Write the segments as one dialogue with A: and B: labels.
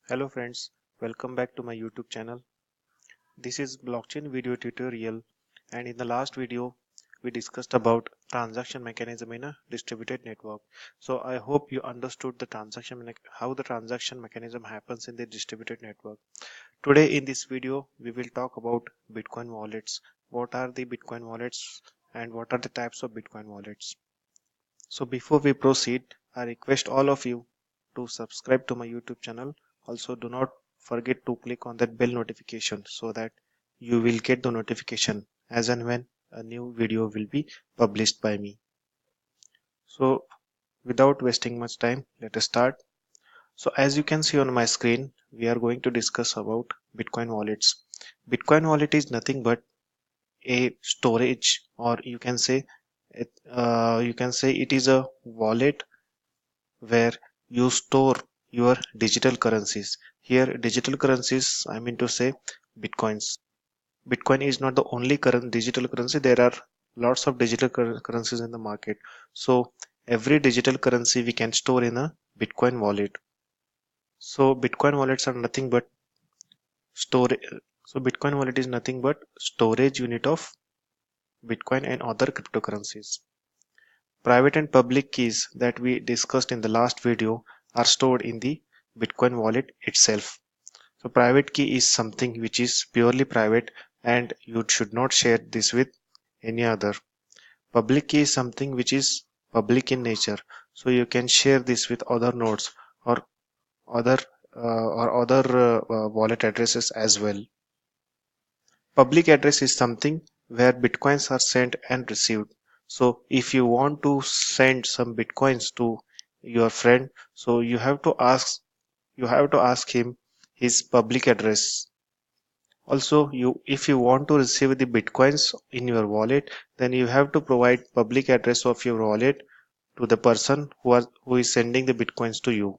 A: Hello friends, welcome back to my YouTube channel. This is blockchain video tutorial, and in the last video we discussed about transaction mechanism in a distributed network. So I hope you understood the how the transaction mechanism happens in the distributed network. Today in this video we will talk about Bitcoin wallets. What are the Bitcoin wallets and what are the types of Bitcoin wallets? So before we proceed, I request all of you to subscribe to my YouTube channel. Also, do not forget to click on that bell notification so that you will get the notification as and when a new video will be published by me. So without wasting much time, let us start. So as you can see on my screen, we are going to discuss about Bitcoin wallets. Bitcoin wallet is nothing but a storage, or you can say it is a wallet where you store your digital currencies. Here, digital currencies, I mean to say bitcoins. Bitcoin is not the only current digital currency. There are lots of digital currencies in the market. So every digital currency we can store in a Bitcoin wallet. So Bitcoin wallets are nothing but storage. So Bitcoin wallet is nothing but storage unit of Bitcoin and other cryptocurrencies. Private and public keys that we discussed in the last video are stored in the Bitcoin wallet itself. So private key is something which is purely private and you should not share this with any other. Public key is something which is public in nature. So you can share this with other nodes or other wallet addresses as well. Public address is something where bitcoins are sent and received. So if you want to send some bitcoins to your friend, so you have to ask him his public address. Also, if you want to receive the bitcoins in your wallet, then you have to provide public address of your wallet to the person who is sending the bitcoins to you.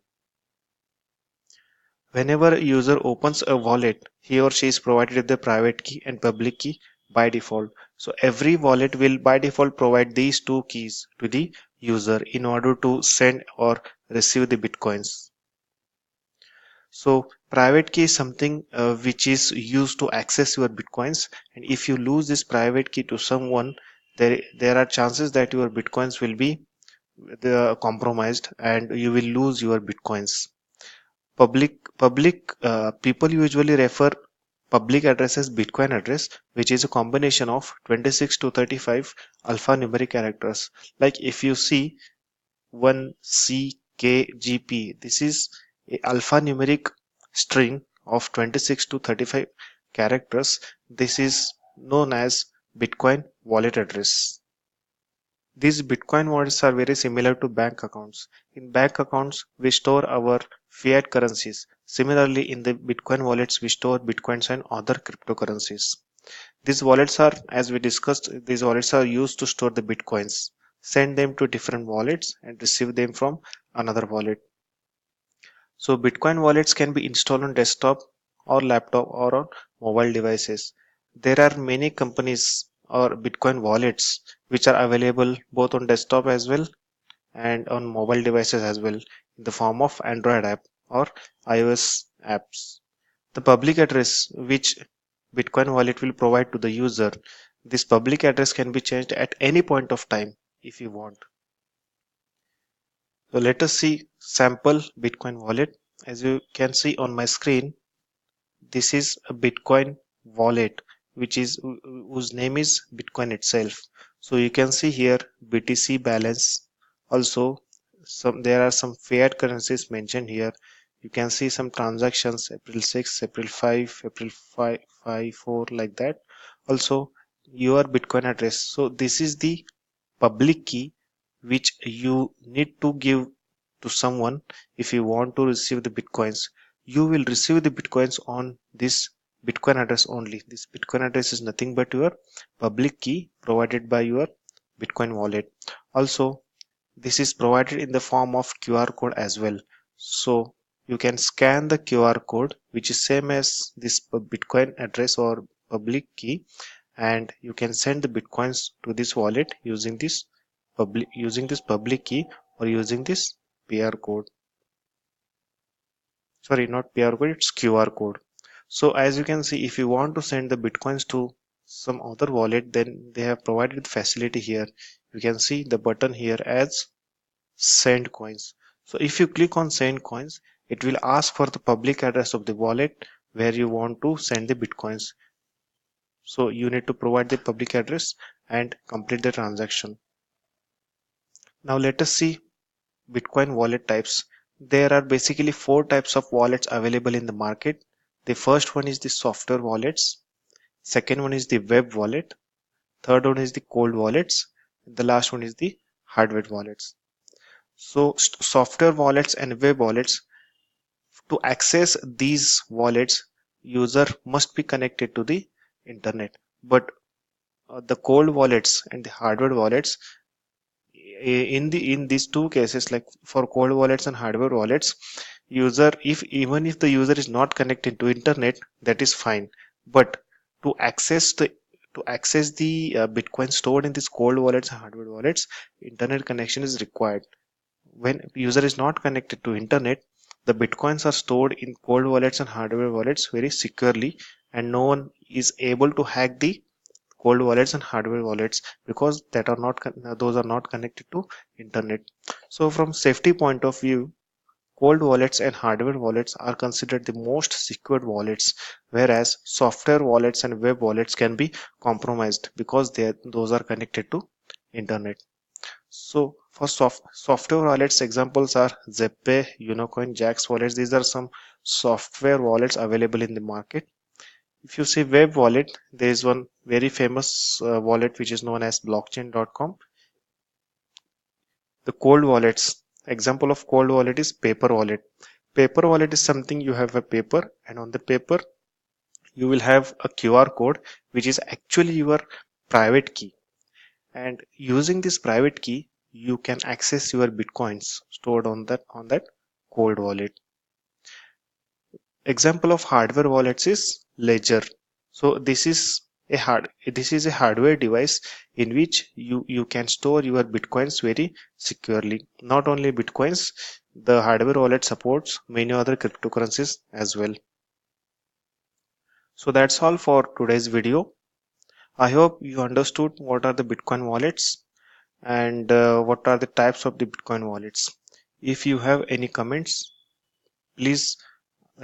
A: Whenever a user opens a wallet, he or she is provided the private key and public key by default. So every wallet will by default provide these two keys to the user in order to send or receive the bitcoins. So private key is something which is used to access your bitcoins, and if you lose this private key to someone, there are chances that your bitcoins will be compromised and you will lose your bitcoins. Public people usually refer public address as Bitcoin address, which is a combination of 26 to 35 alphanumeric characters. Like if you see 1CKGP, this is a alphanumeric string of 26 to 35 characters. This is known as Bitcoin wallet address. These Bitcoin wallets are very similar to bank accounts. In bank accounts, we store our fiat currencies. Similarly, in the Bitcoin wallets, we store Bitcoins and other cryptocurrencies. These wallets are, as we discussed, these wallets are used to store the Bitcoins, send them to different wallets, and receive them from another wallet. So Bitcoin wallets can be installed on desktop or laptop or on mobile devices. There are many companies or Bitcoin wallets which are available both on desktop as well and on mobile devices as well in the form of Android app or iOS apps. The public address which Bitcoin wallet will provide to the user, this public address can be changed at any point of time if you want. So let us see sample Bitcoin wallet. As you can see on my screen, this is a Bitcoin wallet whose name is Bitcoin itself. So you can see here BTC balance. Also, there are some fiat currencies mentioned here. You can see some transactions April 6, April 5, April 5, 4 like that. Also, your Bitcoin address. So this is the public key which you need to give to someone if you want to receive the bitcoins. You will receive the bitcoins on this Bitcoin address only. This Bitcoin address is nothing but your public key provided by your Bitcoin wallet. Also, this is provided in the form of QR code as well. So you can scan the QR code, which is same as this Bitcoin address or public key, and you can send the bitcoins to this wallet using this public key or using this PR code. sorry, not PR code, it's QR code. So as you can see, if you want to send the bitcoins to some other wallet, then they have provided the facility here. You can see the button here as send coins. So if you click on send coins, it will ask for the public address of the wallet where you want to send the bitcoins. So you need to provide the public address and complete the transaction. Now let us see Bitcoin wallet types. There are basically four types of wallets available in the market. The first one is the software wallets. Second one is the web wallet. Third one is the cold wallets. The last one is the hardware wallets. So software wallets and web wallets, to access these wallets, user must be connected to the internet. But the cold wallets and the hardware wallets, in these two cases, like for cold wallets and hardware wallets, user, if even if the user is not connected to internet, that is fine. But to access the bitcoin stored in these cold wallets and hardware wallets, internet connection is required. When user is not connected to internet, the bitcoins are stored in cold wallets and hardware wallets very securely, and no one is able to hack the cold wallets and hardware wallets, because that are not those are not connected to internet. So from safety point of view, cold wallets and hardware wallets are considered the most secured wallets, whereas software wallets and web wallets can be compromised because those are connected to internet. So for software wallets, examples are Zeppe, Unocoin, Jax wallets. These are some software wallets available in the market. If you see web wallet, there is one very famous wallet which is known as blockchain.com. The cold wallets, example of cold wallet is paper wallet. Paper wallet is something you have a paper, and on the paper you will have a QR code which is actually your private key. And using this private key, you can access your bitcoins stored on that cold wallet. Example of hardware wallets is Ledger. So this is a hardware device in which you can store your bitcoins very securely. Not only bitcoins, the hardware wallet supports many other cryptocurrencies as well. So that's all for today's video. I hope you understood what are the Bitcoin wallets and what are the types of the Bitcoin wallets. If you have any comments, please I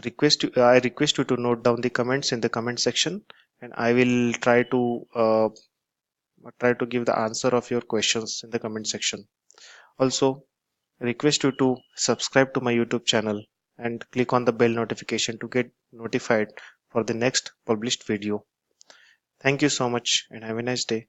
A: request you to note down the comments in the comment section, and I will try to give the answer of your questions in the comment section. Also, request you to subscribe to my YouTube channel and click on the bell notification to get notified for the next published video. Thank you so much and have a nice day.